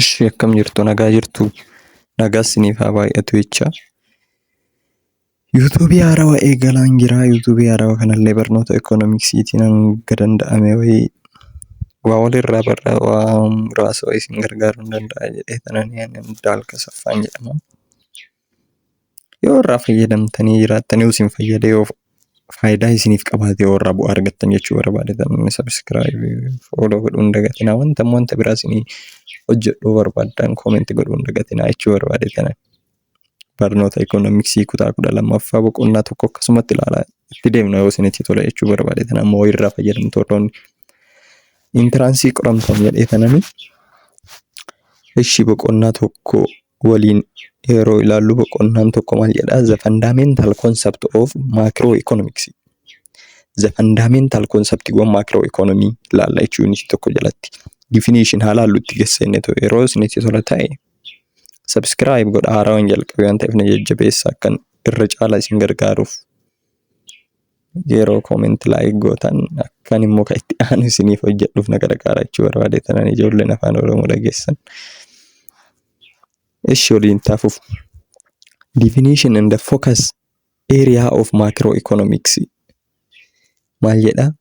Ishee akkam jirtu nagaa jirtu nagaa isiniif haa baay'atu jecha. Yuutuubii haarawaa eegalaan jira. Yuutuubii haarawaa kanallee barnoota ikoonomiksiitiin hanga danda'ame wayii waa walirraa barraa waa muraasa wayii isin gargaaruu hin danda'a jedhee tanaan Daalka Saffaan jedhama. Yoo irraa fayyadamtanii jiraattanii isin fayyadee yoo faayidaa isiniif qabaate yoo irraa bu'aa argattan jechuu barbaadetan sabiskiraayibii fooloo godhuu hin dagatinaa. Wanta biraa isinii hojjedhuu barbaaddan koomentii godhuu hin dagatinaa jechuu barbaadetan. Barnoota ikoonomiksii kutaa 12ffaa boqonnaa tokko akkasumatti ilaalaa itti deemna yoo isinitti tole jechuu barbaadetan ammoo irraa fayyadamtu warroonni intiraansii qoramtan jedheetanani. Ishi boqonnaa tokko waliin yeroo ilaallu boqonnaan tokko maal jedhaa? The fundamental concept of macroeconomics. The fundamental concept of macroeconomy ilaalla jechuun ishi tokko jalatti. Definition haala halluutti geessine yeroo isinitti tola ta'e subscribe godha haarawaan jalqabe waan ta'eef na jajjabeessa akkan irra caalaa isin gargaaruuf. Yeroo comment like gootan akkan immoo kan itti aanu isiniif hojjedhuuf na gargaara jechuu barbaadetan ijoolleen afaan Oromoo dhageessan. Ishi waliin taafuuf. Definition and the focus area of macroeconomics. Maal jedhaa?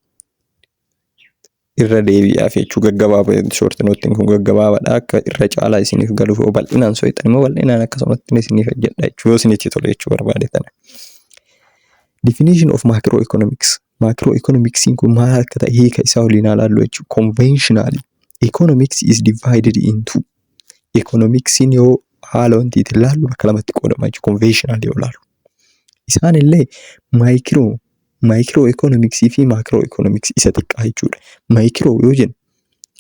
Irra deebi'aaf jechuu gaggabaabaa short notiin kun gaggabaabaadha akka irra caalaa isiniif galuuf bal'inaan so'ixan immoo bal'inaan akkasumatti isiniif hojjedha jechuu yoo isinitti tole jechuu barbaadetan. Definition of macroeconomics. Macroeconomicsiin kun maal akka ta'e hiika isaa waliin ilaallu jechuu. Conventionally economics is divided into. Economicsiin yoo haala wantiitti ilaallu bakka lamatti qoodama jechuu. Conventionally yoo ilaallu. Isaan illee microeconomics fi macroeconomics isa xiqqaa jechuudha. Micro yoo jennu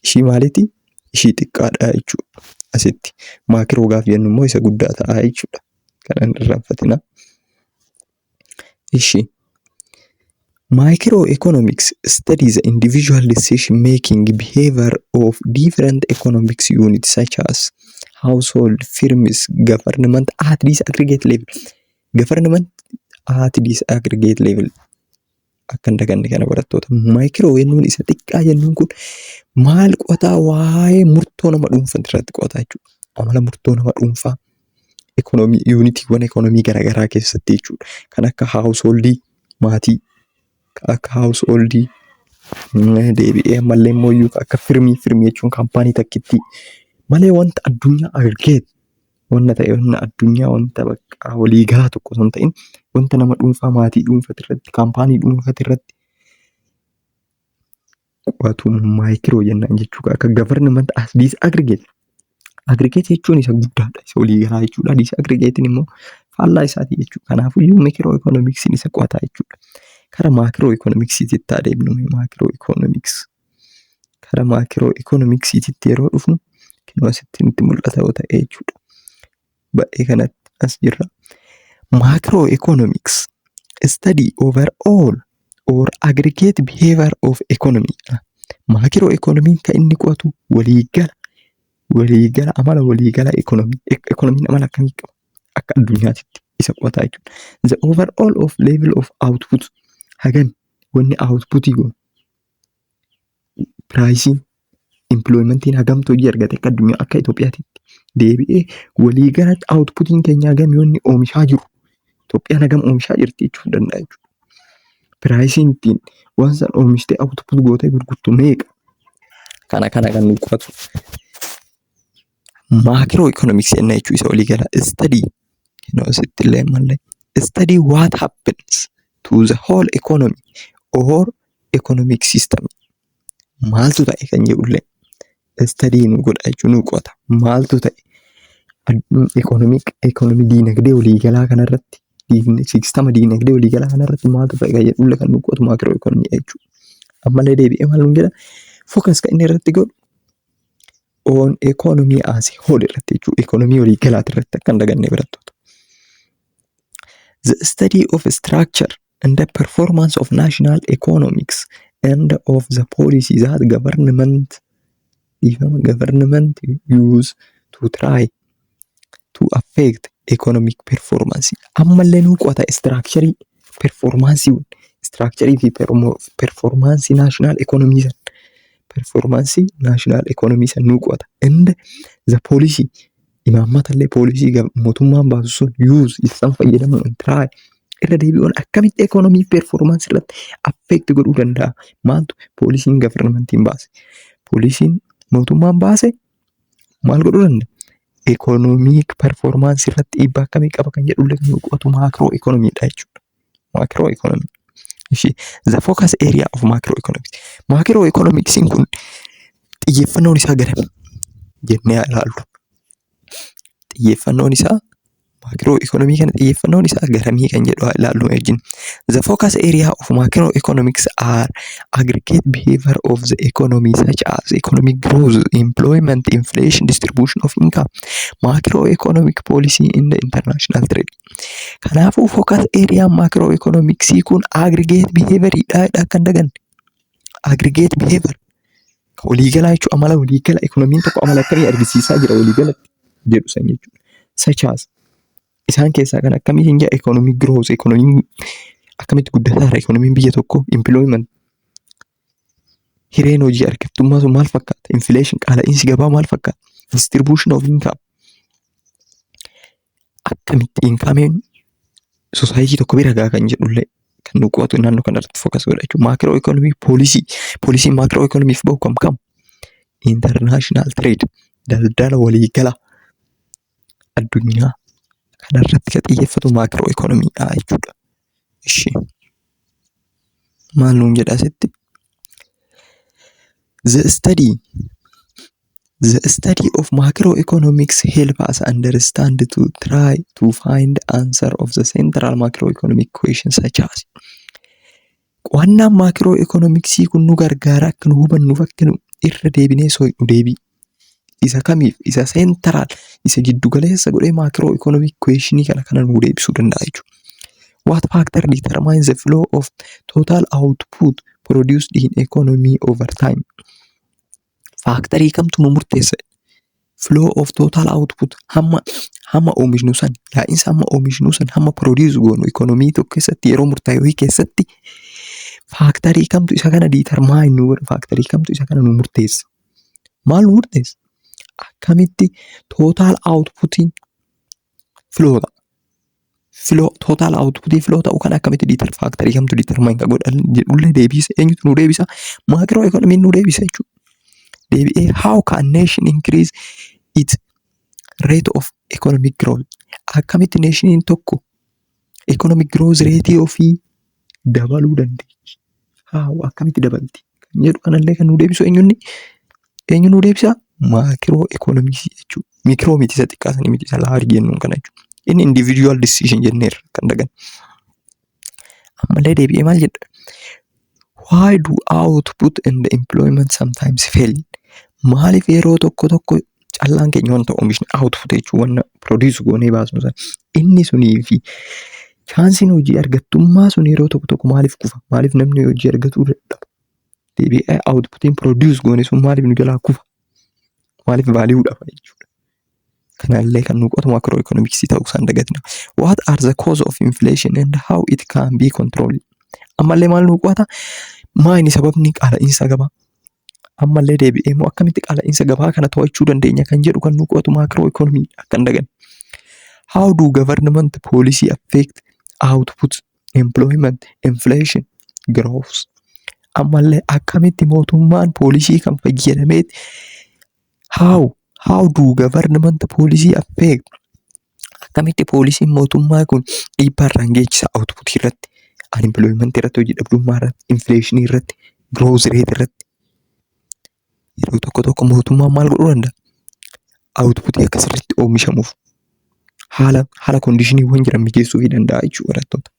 ishii maaliiti? Ishii xiqqaadha jechuudha. Asitti macro gaaf jennu immoo isa guddaa ta'a jechuudha. Kan irraanfatina. Ishi microeconomics studies the individual decision making behavior of different economics units such as household, firms, government at this aggregate level. Government at this aggregate level. Akkan daganne kana barattoota maayikiroo jennuun isa xiqqaa jennuun kun maal qotaa waa'ee murtoo nama dhuunfaa irratti qotaa jechuudha. Amala murtoo nama dhuunfaa ekonomii yuunitiiwwan ekonomii garaagaraa keessatti jechuudha. Kan akka haawusoldii maatii akka haawusoldii deebi'ee ammallee immoo akka firmii jechuun kaampaanii takkitti malee wanta addunyaa aggregeet wanta ta'e wanta addunyaa wanta bakka waliigalaa tokko osoo hin ta'in wanta nama dhuunfaa maatii dhuunfaa irratti kaampaanii dhuunfaa irratti qo'atu maayikiroo jennaan jechuudha. Akka government as this aggregate. Aggregate jechuun isa guddaadha isa waliigalaa jechuudha. This aggregatein immoo faallaa isaati jechuudha. Kanaafuu microeconomicsiin isa qo'ataa jechuudha. Kara macroeconomicsiitti adeemnu macroeconomics. Kara macroeconomicsiitti yeroo dhufnu kinoo asitti nutti mul'ata yoo ta'e jechuudha. Baay'ee kanatti as jirra. Macroeconomics study overall or aggregate behavior of economy. Macroeconomiin kan inni qo'atu waliigala amala waliigala economiin amala akkamii qaba akka addunyaatti isa qo'ataa jechuudha. The overall of level of output hagam wanni outputii kun pricing employmentiin hagamtu hojii argate akka addunyaa akka Itoophiyaatti deebi'ee waliigala outputiin keenya hagam yoonni oomishaa jiru Itoophiyaan hagam oomishaa jirti jechuu danda'a jechuudha. Pricing ittiin waan san oomishtee output gootee gurgurtu meeqa? Kana kan nu qo'atu. Macroeconomics jenna jechuu isa waliigala study asitti illee mallee study what happens to the whole economy or economic system. Maaltu ta'e kan jedhullee study nu godha jechuun nu qo'ata. Maaltu ta'e economic diinagdee waliigalaa kanarratti sistama diinagdee waliigalaa kanarratti maaltu ta'e kan jedhullee kan nu qo'atu macroeconomy jechuudha. Ammallee deebi'ee maal nu jedha focus kan inni irratti godhu on economy as a whole irratti jechuudha. Economy waliigalaa irratti akka hin daganne barattoota. The study of structure and the performance of national economics and of the policies that government use to try to affect economic performance. Ammallee nu qo'ata structure performance fi performance national economy performance national economy san nu qo'ata. And the policy imaammata illee poolisii mootummaan baasu sun use isaan fayyadamuun try irra deebi'uun akkamitti economy performance irratti affect godhuu danda'a. Maaltu poolisiin governmentiin baase? Poolisiin mootummaan baase maal godhuu danda'a? Economic performance irratti dhiibbaa akkamii qaba kan jedhullee kan nu qo'atu macro economy dha jechuudha. Macro economy. The focus area of macroeconomics. Macroeconomics kun xiyyeeffannoon isaa garami jennee ilaallu. Xiyyeeffannoon isaa macroeconomics kana xiyyeeffannoon isaa garamii kan jedhu ilaallu wajjin. The focus area of macroeconomics are aggregate behavior of the economy such as economic growth, employment, inflation, distribution of income, macroeconomic policy in the international trade. Kanaafuu focus area macroeconomics kun aggregate behavior dha kan dagan. Aggregate behavior waliigalaa jechuun amala waliigala economiin tokko amala akkamii argisiisaa jira waliigalatti jedhu san jechuudha. Such as isaan keessaa kan akkamii hin jedha economic growth, economiin akkamitti guddataara economiin biyya tokko, employment hireen hojii argattummaa sun maal fakkaata, inflation qaala'insi gabaa maal fakkaata, distribution of income akkamitti incomeen society tokko bira gahaa kan jedhullee kan nu qo'atu naannoo kanarratti focus godha jechuudha. Macroeconomic policy macroeconomiif bahu kam international trade daldala waliigala addunyaa kanarratti kan xiyyeeffatu macroeconomy dha jechuudha. Ishee maal nuun jedha asitti? The study of macroeconomics help us understand to try to find answer of the central macroeconomic questions such as qo'annaan macroeconomics kun nu gargaara akka nu hubannuuf akka nu irra deebinee so'inu deebii isa kamiif isa central isa jiddu galeessa godhee macroeconomic questionii kana nu deebisuu danda'a jechuudha. What factor determines the flow of total output produced in economy over time? Faaktarii kamtu nu murteessa? Flow of total output hamma oomishnu san yaa'insa hamma oomishnu san hamma produce goonu economy tokko keessatti yeroo murtaa'e keessatti faaktarii kamtu isa kana determine nu godha? Faaktarii kamtu isa kana nu murteessa? Maal nu murteessa? Akkamitti total outputiin flow ta'a? Total outputiin flow ta'u kan akkamitti faaktarii kamtu determine ka godha jedhullee deebisa. Eenyutu nu deebisa? Macroeconomiin nu deebisa jechuudha. How can nation increase its rate of economic growth? Akkamitti nationiin tokko economic growth rate ofii dabaluu dandeechi? Akkamitti dabalti? Kan jedhu kanallee kan nu deebisu eenyu nu deebisa? Macroeconomics jechuudha. Micro miti isa xiqqaasanii miti isa large jennuun kana jechuudha. Inni individual decision jenneerra kan dagan. Ammallee deebi'ee maal jedha? Why do output and employment sometimes fail? Maaliif yeroo tokko callaan keenya wanta oomishni output jechuun wanna produce goonee baasnu san inni sunii fi chaansiin hojii argattummaa sun yeroo tokko maaliif kufa? Maaliif namni hojii argatuu dadhaba? Deebi'ee outputiin produce goone sun maaliif nu jalaa kufa? Maaliif value dhaba jechuudha. Kanallee kan nu qo'atu macroeconomics ta'uu isaan dagatina. What are the cause of inflation and how it can be controlled? Ammallee maal nu qo'ata? Maayini sababni qaala'insa gabaa? Ammallee deebi'ee moo akkamitti qaala'insa gabaa kana to'achuu dandeenya kan jedhu kan nu qo'atu macroeconomy kan dagan. How do government policy affect output, employment, inflation, growth? Ammallee akkamitti mootummaan poolisii kan fayyadameet how do government policy affect? Akkamitti poolisiin mootummaa kun dhiibbaa irraan geessisa output irratti, unemployment irratti, hojii dhabdummaa irratti, inflation irratti, growth rate irratti. Yeroo tokko mootummaan maal godhuu danda'a? Outputii akka sirriitti oomishamuuf haala kondiishiniiwwan jiran mijeessuu danda'a jechuudha barattoota.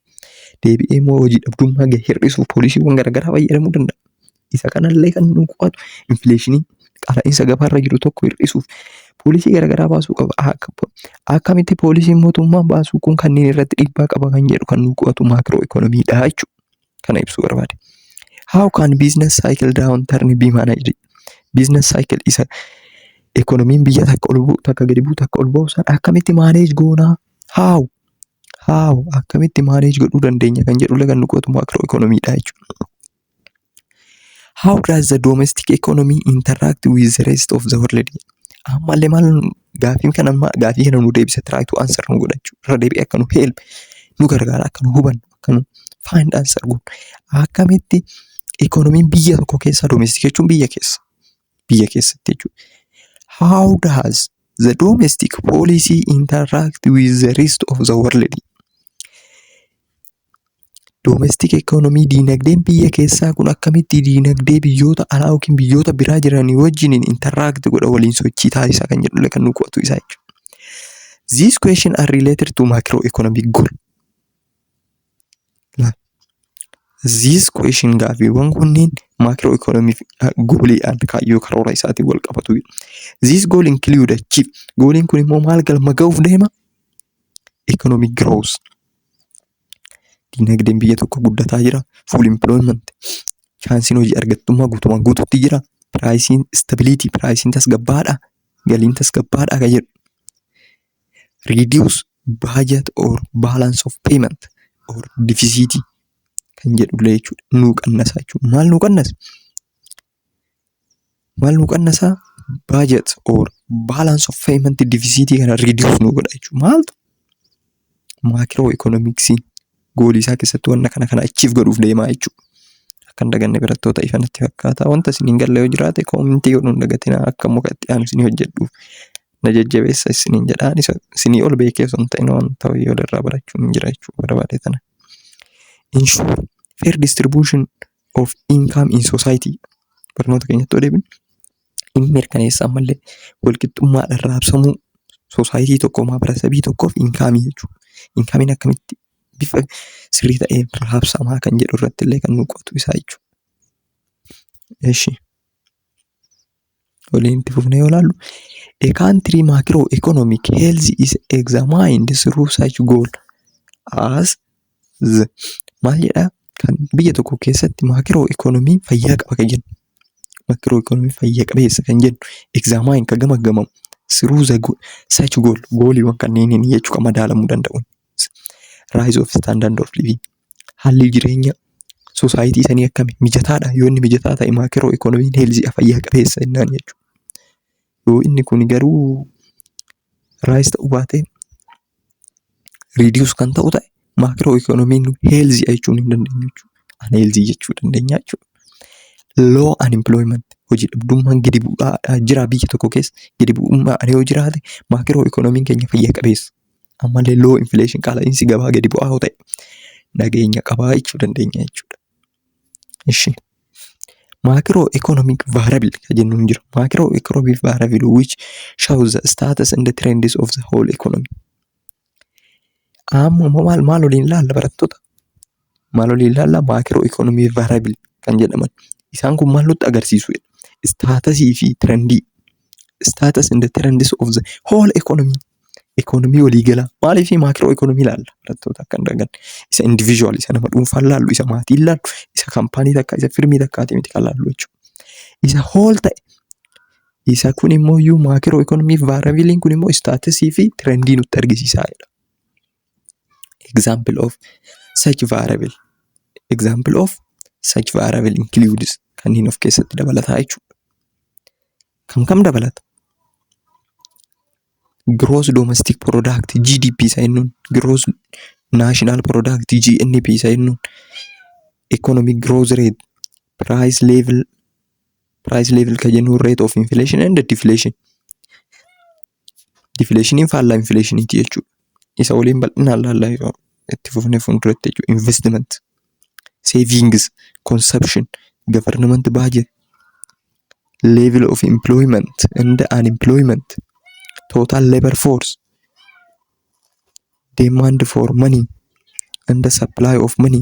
Deebi'ee immoo hojii dhabdummaa hir'isuuf poolisiiwwan garaagaraa fayyadamuu danda'a. Isa kanallee kan nu qo'atu infleeshinii qaala'insa gabaarra jiru tokko hir'isuuf poolisii garaagaraa baasuu qaba. Akkamitti poolisiin mootummaan baasuu kun kanneen irratti dhiibbaa qaba kan jedhu kan nu qo'atu macroeconomy dha jechuudha. Kana ibsuu barbaade. How can business cycle downturn be managed? Business cycle isa economiin biyya takka gadi bu'u takka ol ba'u san akkamitti manage goonaa? How akkamitti manage godhuu dandeenya kan jedhullee kan nu qo'atu macroeconomy dha jechuudha. How does the domestic economy interact with the rest of the world? Ammallee maal gaafii kana nu deebise try to answer nu godha jechuudha. Irra deebi'ee akka nu help nu gargaara, akka nu hubannu, akka nu find answer goonu. Akkamitti economiin biyya tokko keessa domestic jechuun biyya keessatti jechuudha. How does the domestic policy interact with the rest of the world? Domestic economy diinagdeen biyya keessaa kun akkamitti diinagdee biyyoota alaa yookiin biyyoota biraa jiranii wajjin interact godha, waliin sochii taasisaa kan jedhullee kan nu qo'atu isaa jechuudha. These questions are related to macroeconomic goal. These questions gaafiiwwan kunneen macroeconomic goaliidhaan kaayyoo karoora isaatiin wal qabatu. This goal include achieve. Goaliin kun immoo maal galma ga'uuf deema? Economic growth. Diinagdeen biyya tokko guddataa jira. Full employment. Chaansiin hojii argattummaa guutumaan guututti jira. Pricing stability. Pricing tasgabbaadha. Galiin tasgabbaadha kan jedhu. Reduce budget or balance of payment or deficit kan jedhullee jechuudha. Nuu qannasa jechuudha. Maal nuu qannasa? Budget or balance of payment deficit kana reduce nuu godha jechuudha. Maaltu? Macroeconomicsiin goolii isaa keessatti wanna kana achieve godhuuf deemaa jechuudha. Akka hin daganne barattoota ifanatti fakkaata. Wanta isin hin galle yoo jiraate koomintii godhuun dagatinaa akka muka itti aanu isin hojjedhuuf na jajjabeessa isiniin jedhaan isinii ol beekee osoo hin ta'in wanta yoo irraa barachuun hin jira jechuudha barbaade tana. Ensure fair distribution of income in society. Barnoota keenyatti odeebin inni mirkaneessa ammallee walqixxummaadhaan raabsamuu society tokko maabarasabii tokkoof inkaamii jechuudha. Inkaamiin akkamitti bifa sirrii ta'een raabsamaa kan jedhu irratti illee kan nu qo'atu isaa jechuudha. Eshi waliin itti fufnee yoo ilaallu a country macroeconomic health is examined through such goal as the maal jedhaa kan biyya tokko keessatti macroeconomiin fayyaa qaba kan jennu. Macroeconomiin fayyaa qabeessa kan jennu examine kan gamaggamamu through the such goal goaliiwwan kanneen jechuu kan madaalamuu danda'uun. Rise of standard of living. Haalli jireenya society sanii akkami mijataadha. Yoo inni mijataa ta'e macroeconomiin healthy fayyaa qabeessa jennaan jechuudha. Yoo inni kun garuu rise ta'uu baate reduce kan ta'u ta'e macroeconomiin healthy jechuun hin dandeenyu jechuudha. Unhealthy jechuu dandeenya jechuudha. Low unemployment. Hojii dhabdummaan gadi bu'aa jira biyya tokko keessa. Gadi bu'ummaan yoo jiraate macroeconomiin keenya fayyaa qabeessa. Ammallee low inflation qaala'insi gabaa gadi bu'aa yoo ta'e nageenya qabaa jechuu dandeenya jechuudha. Ishi macroeconomic variable kan jennuun jira. Macroeconomic variable which shows the status and the trends of the whole economy. Amma maal waliin ilaalla barattoota? Maal waliin ilaalla? Macroeconomic variable kan jedhaman. Isaan kun maal nutti agarsiisu? Statusii fi trendii. Status and the trends of the whole economy. Economy waliigala. Maaliif macroeconomy ilaalla barattoota akka hin daganne. Isa individual, isa nama dhuunfaan ilaallu, isa maatii ilaallu, isa kaampaanii takka, isa firmii takkaati miti kan ilaallu jechuudha. Isa whole ta'e. Isa kun immoo iyyuu macroeconomic variable kun immoo statusii fi trendii nutti argisiisaa jedha. Example of such variable. Example of such variable includes kanneen of keessatti dabalataa jechuudha. Kam dabalata? Gross domestic product GDP isa jennuun, gross national product GNP isa jennuun, economic growth rate, price level kan jennuun rate of inflation and deflation. Deflationiin faallaa inflationiiti jechuudha. Isa waliin bal'inaan laallaa itti fufnee fuulduratti jechuudha. Investment, savings, consumption, government budget, level of employment and unemployment, total labor force, demand for money and the supply of money,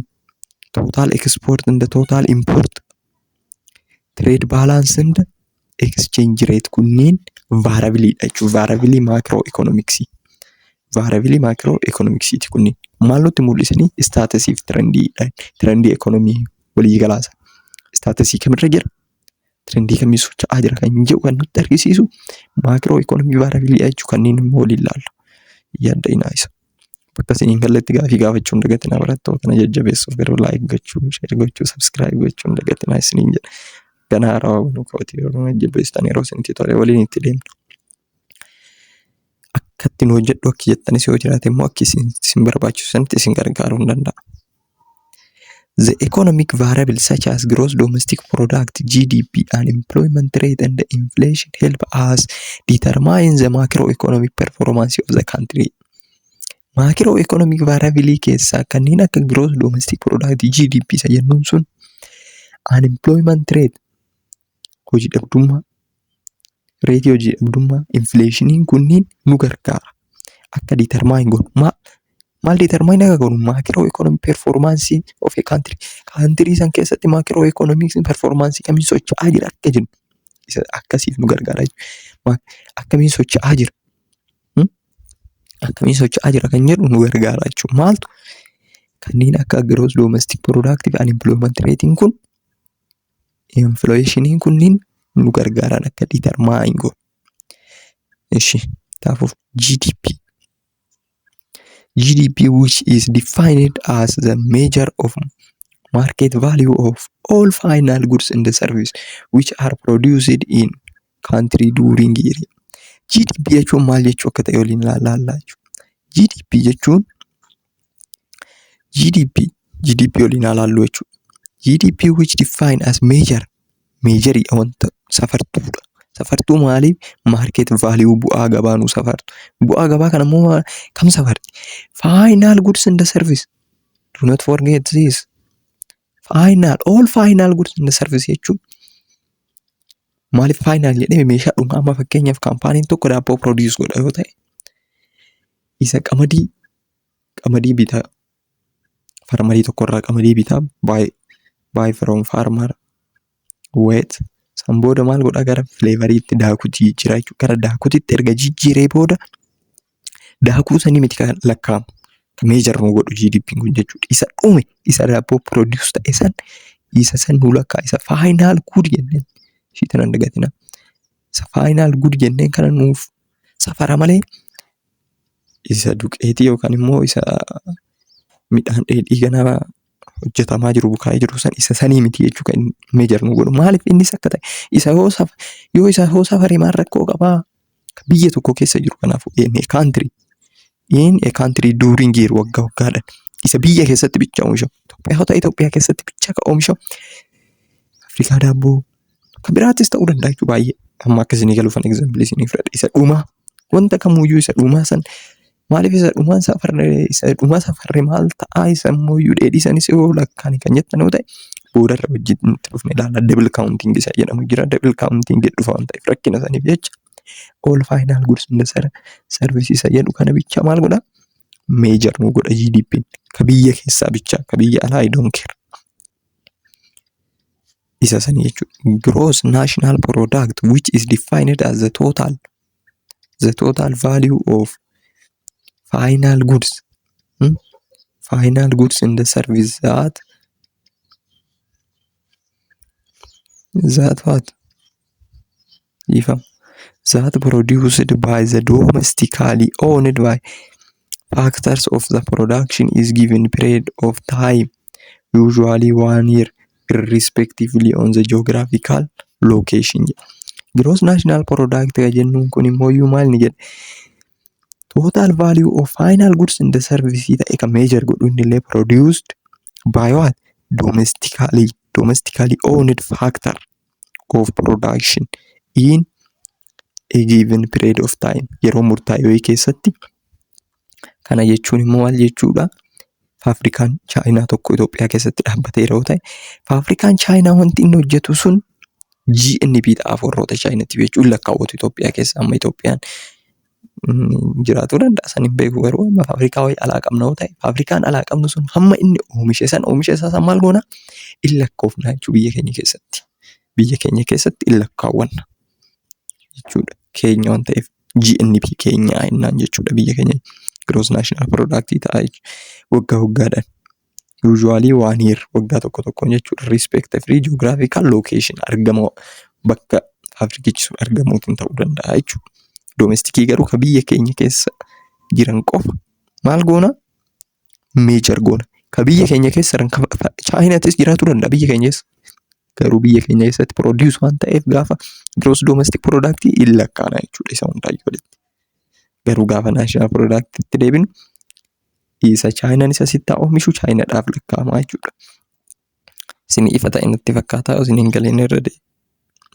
total export and the total import, trade balance and exchange rate kunneen variable jechuudha. Variable macroeconomics. Variable macroeconomics kunneen maal nutti mul'isanii? Statusii fi trendii economy walii galaasa. Statusii kamirra jira? Trendii kamii socho'aa jira kan jedhu kan nutti argisiisu macroeconomic variable jechuudha. Kanneen immoo waliin ilaalla. Yaadda isaa. bakka isiniin galletti gaafii gaafachuu hin dagatinaa barattoota kana jajjabeessuuf garuu laayik gochuu, sheer gochuu, sabskiraayib gochuu hin dagatinaa isiniin jedha. Gana haarawaa nu ka'uutii yeroo jajjabeessitan yeroo isinitti tole waliin itti deemna. Akka ittiin hojjedhu akka jettanis yoo jiraate immoo akka isin barbaachisu sanitti isin gargaaruu hin danda'a. The economic variables such as gross domestic product, GDP, and employment rate and inflation help us determine the macroeconomic performance of the country. Macroeconomic variable keessaa kanneen akka gross domestic product, GDP isa jennuun sun, unemployment rate, hojii dhabdummaa, rate hojii dhabdummaa, inflationiin kunniin nu gargaara. Akka determine godhu. Maal determine akka godhu macroeconomic performance of a country. Country san keessatti macroeconomic performance kamiin socho'aa jira akka jennu. Isa akkasiif nu gargaara jechuudha. Akkamiin socho'aa jira. Akkamiin socho'aa jira kan jedhu nu gargaara jechuudha. Maaltu kanneen akka gross domestic product fi unemployment ratein kun inflationiin kunniin nu gargaaran akka determine godhu. Ishi taafuuf GDP. GDP, which is defined as the measure of market value of all final goods and services which are produced in country during year. GDP jechuun maal jechuu akka ta'e waliin ilaallaa jechuudha. GDP jechuun GDP waliin ilaallu jechuudha. GDP which defined as measure wanta safartuudha. Safartuu maaliif? Market value bu'aa gabaa nu safartu. Bu'aa gabaa kana immoo kam safarti? Final goods and service. Do not forget this. All final goods and service jechuun maaliif final jedhame meeshaa dhumaa amma fakkeenyaaf kaampaaniin tokko daabboo produce godha yoo ta'e isa qamadii bitaa farmarii tokkorraa qamadii bitaa buy from farmer wait san booda maal godha gara flavoriitti daakutti jijjiira jechuudha. Gara daakutitti erga jijjiiree booda daakuu sanii miti kan lakkaa'amu. Kan meejarnu godhu GDP kun jechuudha. Isa dhume isa daabboo produce ta'e san isa san nu lakkaa isa final good jenneen shiitan hin dagatina. Isa final good jenneen kana nuuf safara malee isa duqeetii yookaan immoo isa midhaan dheedhii ganaa hojjetamaa jiru bukaa'ee jiru san isa sanii miti jechuu kan meejarnu godhu. Maaliif innis akka ta'e isa yoo isa hoo safare maal rakkoo qabaa biyya tokko keessa jiru kanaafuu in a country during year waggaa waggaadhaan isa biyya keessatti bicha oomishamu. Itoophiyaa keessatti bicha ka oomishamu. Afrikaa daabboo kan biraattis ta'uu danda'a jechuu baay'ee. Amma akkasii galuufan example isinii fudhadha. Isa dhumaa wanta kamuyyuu isa dhumaa san maaliif isa dhumaa safarre maal ta'aa isa mooyyuu dheedhii sanis yoo lakkaan kan jettan yoo ta'e boodarra wajjin itti dhufne ilaalla. Double counting isa jedhamu jira. Double counting dhufa waan ta'eef rakkina saniif jecha all final goods and services jedhu kana bicha maal godha? Meejar nu godha GDP. Ka biyya keessaa bicha ka biyya alaa I don't care. Isa sanii jechuudha. Gross national product which is defined as the total value of final goods. Final goods in the service that what? That produced by the domestically owned by factors of the production is given period of time, usually 1 year, irrespectively on the geographical location. Gross national product jennuun kun immoo maal ni jedha? Total value of final goods and the services ta'e kan measure godhu innillee produced by what? Domestically owned factor of production in a given period of time. Yeroo murtaa'e keessatti. Kana jechuun immoo maal jechuudha? Faafrikaan Chaayinaa tokko Itoophiyaa keessatti dhaabbatee yeroo ta'e faafrikaan Chaayinaa wanti inni hojjetu sun GNP ta'aaf warroota Chaayinaatti jechuun lakkaawwatu Itoophiyaa keessa. Amma Itoophiyaan jiraachuu danda'a san hin beeku garuu amma faafrikaa wayii alaa qabna yoo ta'e faafrikaan alaa qabnu sun hamma inni oomishe isaa maal goona? In lakkoofna jechuu biyya keenya keessatti. Biyya keenya keessatti in lakkaawwanna jechuudha. Keenya waan ta'eef GNP keenya innaan jechuudha biyya keenya. Gross national product ta'a waggaa waggaadhaan. Usually 1 year waggaa tokko jechuudha. Respectively geographical location argama bakka faafrikichi sun argamuutiin ta'uu danda'a jechuudha. Domestikii garuu ka biyya keenya keessa jiran qofa maal goona? meejor goona. Ka biyya keenya keessa Chaayinaatis jiraachuu danda'a biyya keenya keessa. Garuu biyya keenya keessatti produce waan ta'eef gaafa gross domestic product hin lakkaa'na jechuudha isa hundaayyuu walitti. Garuu gaafa national product itti deebinu isa Chaayinaan isa sitti oomishu Chaayinaadhaaf lakkaa'ama jechuudha. Isin ifa ta'e natti fakkaata isin hin galeen irra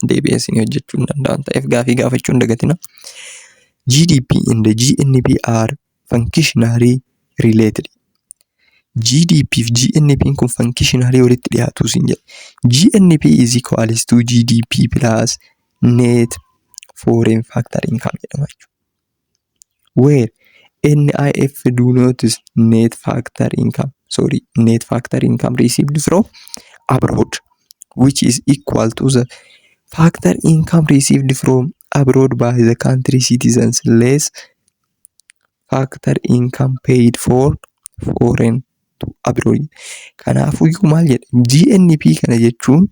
deebi'ee isin hojjechuu hin danda'an ta'eef gaafii gaafachuu hin dagatina. GDP and the GNP are functionally related. GDP fi GNP kun functionally walitti dhiyaatu sin jedha. GNP is equals to GDP plus net foreign factor income jedhama jechuudha. Where NIF do notice net factor income received from abroad, which is equal to the factor income received from abroad by the country citizens less factor income paid for foreign to abroad. Kanaafuu maal jedha GNP kana jechuun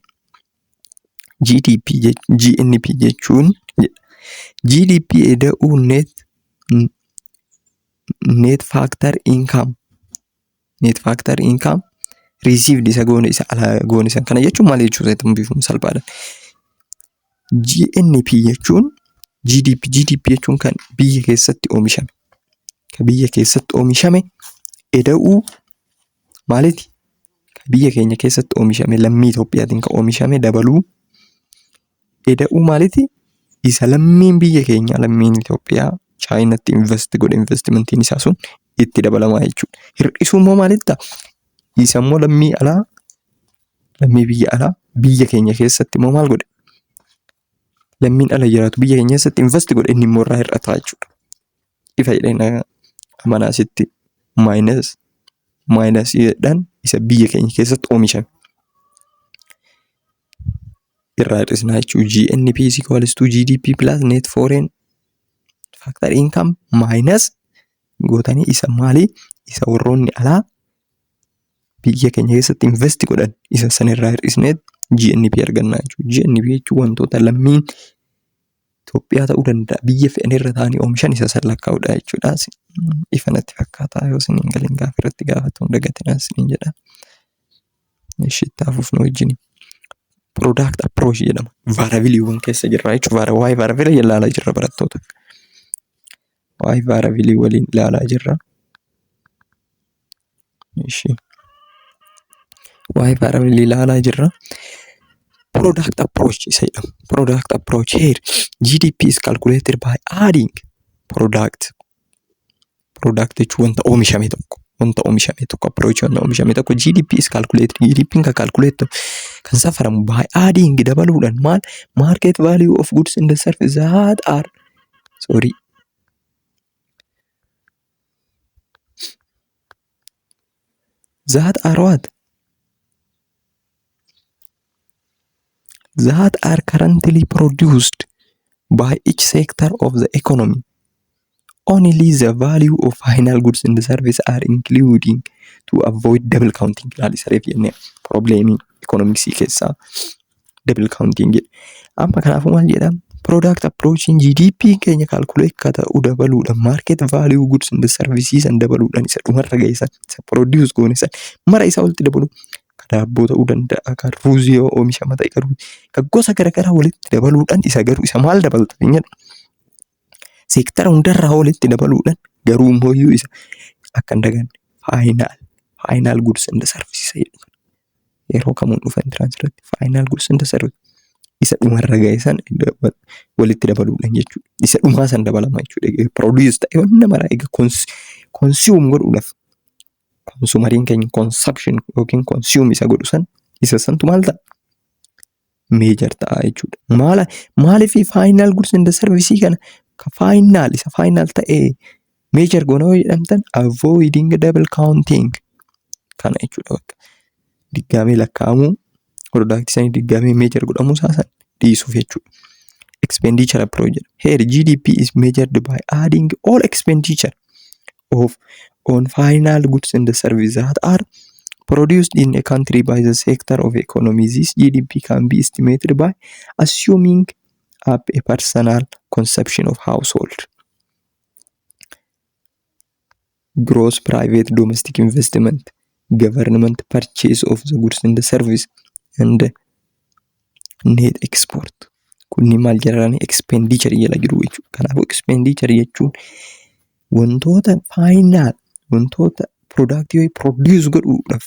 GNP jechuun GDP eda'uu net factor income received isa goone isa ala goone san kana jechuun maal jechuudha itti bifuun salphaadha. GNP jechuun GDP jechuun kan biyya keessatti oomishame eda'uu maaliti biyya keenya keessatti oomishame lammii Itoophiyaatiin kan oomishame dabaluu eda'uu maaliti isa lammiin biyya keenya lammiin Itoophiyaa Chaayinaatti investimentiin isaa sun itti dabalamaa jechuudha. Hir'isuu immoo maalitta isa immoo lammii biyya alaa biyya keenya keessatti immoo maal godhe lammiin ala jiraatu biyya keenya keessatti invest godhe inni immoo irraa hir'ataa jechuudha. Ifa jedhee amanaasitti maayinus jedhan isa biyya keenya keessatti oomishame irraa hir'isnaa jechuudha. GNP is equals to GDP plus net foreign factor income minus gootanii isa maali isa warroonni alaa biyya keenya keessatti invest godhan isa sanirraa hir'isneet GNP argannaa jechuudha. GNP jechuun wantoota lammiin Itoophiyaa ta'uu danda'a biyya fe'anirra ta'anii oomishan isa san lakkaa'udha jechuudha. Ifa natti fakkaata yoo isin hin galin gaafa irratti gaafatu dagatinaa isin jedha. Ishitaafuuf nu wajjin product approach jedhama. Variabiliiwwan keessa jirra jechuudha. Waa'ee variabilii ilaalaa jirra barattoota. Waa'ee variabilii waliin ilaalaa jirra. Waa'ee variabilii ilaalaa jirra. Product approach is jedhama. Product approach here GDP is calculated by adding product jechuun wanta oomishame tokko approach wanta oomishame tokko GDP is calculated GDP kan calculate kan safaramu by adding dabaluudhaan maal market value of goods and services that are what that are currently produced by each sector of the economy. Only the value of final goods and services are including to avoid double counting. Problem economics keessa double counting. Amma kanaafuu maal jedhama? Product approaching GDP keenya calculate ka ta'uu dabaluudhaan market value goods and services and dabaluudhaan isa dhumarra geessan isa produce goone san mara isa walitti dabalu. Daabboo ta'uu danda'a kan ruuzii oomishama ta'e garuu kan gosa garaagaraa walitti dabaluudhaan isa garuu isa maal dabalta jedha. Seektara hundarraa walitti dabaluudhaan garuu immoo isa akka hin daganne final goods and services jedhu. Yeroo kamuun dhufan tiransirratti final goods and services isa dhumarra geessan walitti dabaluudhaan jechuudha. Isa dhumaa san dabalama jechuudha. Produce ta'e wanna maraa egaa consume godhuudhaaf. Consumeriin keenya consumption yookiin consume isa godhu san isa santu maal ta'a? Major ta'a jechuudha. Maaliif final goods and services kana ka final ta'ee major goona yoo jedhamtan avoiding double counting kana jechuudha. Diggaamee lakkaa'amuu product isaanii diggaamee major godhamuu isaasan dhiisuuf jechuudha. Expenditure approach. Here GDP is measured by adding all expenditure on final goods and services that are produced in a country by the sector of economy. This GDP can be estimated by assuming up a personal consumption of household. gross private domestic investment, government purchase of the goods and the service, and net export. Kunni maal jedhani expenditure jala jiru jechuudha. Kanaafuu expenditure jechuun wantoota final, wantoota productive produce godhuudhaaf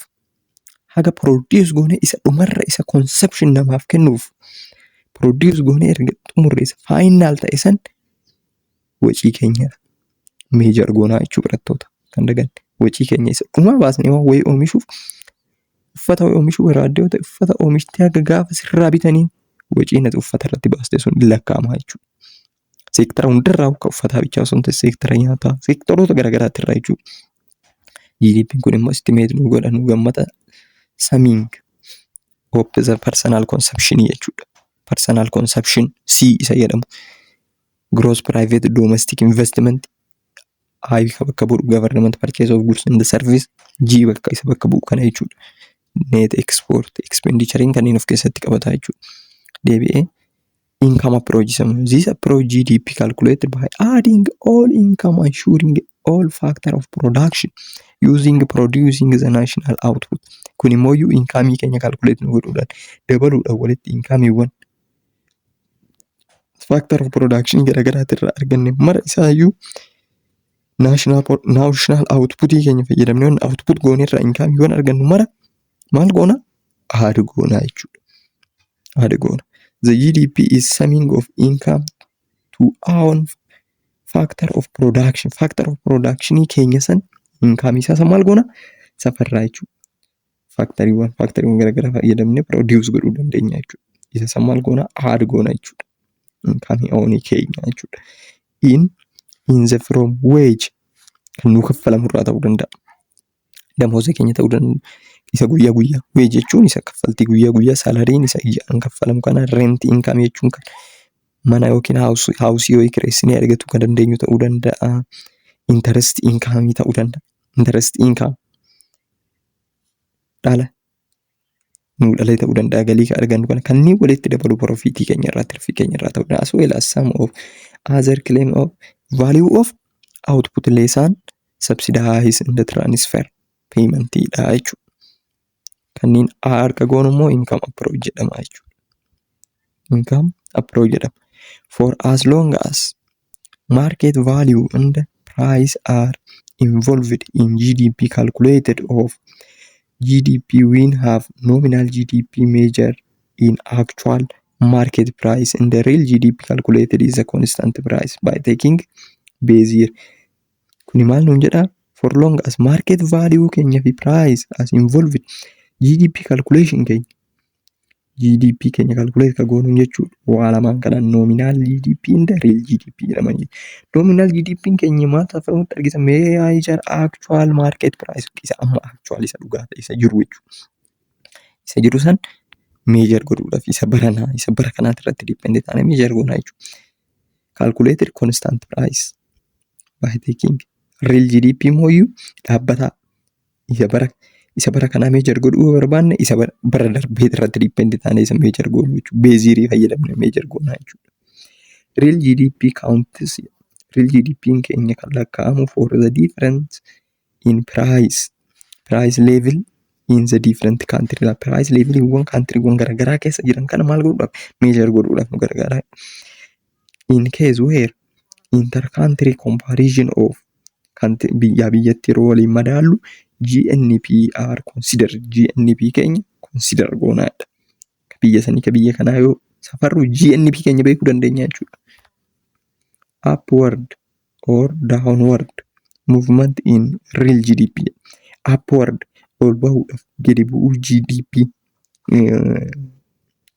haga produce goone isa dhumarra isa consumption namaaf kennuuf produce goone erga xumurre isa final ta'e san wacii keenya meejor goonaa jechuu barattoota kan daganne. Wacii keenya isa dhumaa baasnee waan wayii oomishuuf uffata wayii oomishuu barbaadde yoo ta'e uffata oomishtee haga gaafa sirraa bitanii wacii ati uffata irratti baaste sun lakkaa'ama jechuudha. Seektara hundarraa akka uffataa bichaa osoo hin ta'in seektara nyaataa, seektaroota garaagaraatti irraa jechuudha. GDP'n kun immoo estimate nu godha nu gammata summing of the personal consumption jechuudha. Personal consumption C isa jedhamu. Gross private domestic investment I bakka bu'u government purchase of goods and service G bakka isa bakka bu'u kana jechuudha. Net export expenditure'n kanneen of keessatti qabataa jechuudha. Deebi'ee income approach. This approach GDP calculated by adding all income ensuring all factor of production using producing the national output. Kun immoo income keenya calculate nu godhuudhaan dabaluudhaan walitti incomeewwan factor of production garaagaraatti irraa arganne mara isaayyuu national output keenya fayyadamnee output goone irraa incomeewwan argannu mara maal goona? Add goona jechuudha. Add goona. The GDP is summing of income to own factor of production. Factor of production keenya san income isaa maal goona? Safarraa jechuudha. Factoryawwan garaagaraa fayyadamnee produce godhuu dandeenya jechuudha. Isa san maal goona? Add goona jechuudha. Income own keenya jechuudha. In the from wage kan nu kaffalamu irraa ta'uu danda'a. Damooza keenya ta'uu danda'a. Isa guyyaa guyyaa wage jechuun isa kaffaltii guyyaa guyyaa salariin isa ijaan kaffalamu kana rent income jechuun kan mana yookiin house yoo kireessinee argatu kan dandeenyu ta'uu danda'a. Interest income ta'uu danda'a. Interest income dhala nu dhalee ta'uu danda'a. Galii kan argannu kana kanneen walitti dabalu profitii keenya irraa tirfii keenya irraa ta'uu danda'a. As well as some of other claim of value of output lessan subsidize in the transfer payment dha jechuudha. Kanneen harka goonu immoo income approach jedhama jechuudha. Income approach jedhama. For as long as market value and price are involved in GDP calculated of GDP will have nominal GDP measure in actual market price and the real GDP calculated is a constant price by taking base year. Kuni maal nuun jedha? For long as market value keenya fi price as involved GDP calculation keenya calculate ka goonuun jechuudha. Waa lamaan kanaan nominal GDP and real GDP jedhamanii. Nominal GDP keenya maal ta'uutti argisa? Measure actual market price isa amma actual isa dhugaa ta'e isa jiru jechuudha. Isa jiru san measure godhuudhaaf isa bara kanaatti irratti dependent ta'anii measure goonaa jechuudha. Calculated constant price by taking real GDP mooyyuu dhaabbataa isa bara kanaa meejor godhuu barbaanne isa bara darbee irratti dependent ta'anii isa meejor goonu jechuudha. Beezirii fayyadamne meejor goonaa jechuudha. Real GDP counts real GDP keenya kan lakkaa'amu for the difference in price level in the different country. La price level wan country wan garagaraa keessa jiran kana maal godhuudhaaf meejor godhuudhaaf nu gargaara. In case where inter-country comparison of biyyatti yeroo waliin madaallu GNP are considered. GNP keenya consider goonaadha. Biyya sanii ka biyya kanaa yoo safarru GNP keenya beekuu dandeenya jechuudha. Upward or downward movement in real GDP. Upward ol bahuudhaaf gadi bu'uu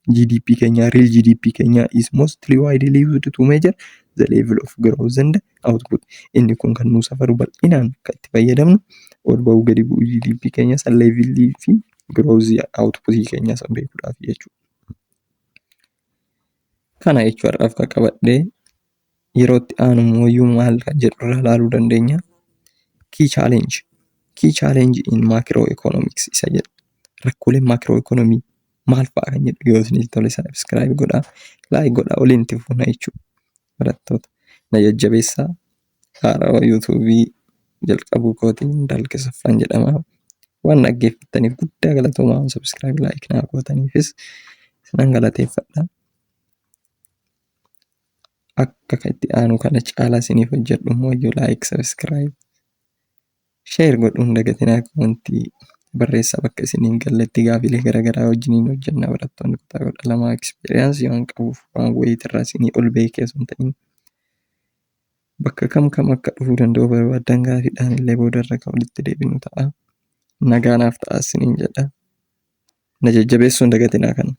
GDP keenya real GDP keenya is mostly widely used to measure the level of growth and output. Inni kun kan nu safaru bal'inaan kan itti fayyadamnu ol bahuu gadi bu'uu GDP keenya san levelii fi growth output keenya san beekuudhaaf jechuudha. Kana jechuudhaaf kan qabadhee yeroo itti aanu mooyyuu maal kan jedhu irraa ilaaluu dandeenya. Key challenge in macroeconomics isa jedha. Rakkooleen macroeconomii maal fa'a kan jedhu yoo isin tole subscribe godhaa, like godhaa, waliin itti fuuna jechuudha. Barattoota na jajjabeessaa. Haarawaa YouTube jalqabuu kootiin Dalqi Saffaan jedhama. Waan dhaggeeffattaniif guddaa galatoomaa. Subscribe, like naa gootaniifis isinan galateeffadha. Akka itti aanu kana caalaa isiniif hojjedhu immoo like, subscribe, share godhuun dagatinaa. Komentii barreessaa bakka isiniin galletti gaafilee garaagaraa wajjiniin hojjenna. Barattoonni kutaa 12 experience waan qabuuf waan wayiitirraa isinii ol beekee osoo hin ta'in bakka kam akka dhufuu danda'u barbaaddan gaafiidhaan illee boodarra kan walitti deebinu ta'a. Nagaanaaf ta'a isiniin jedha. Na jajjabeessuun dagatinaa kana.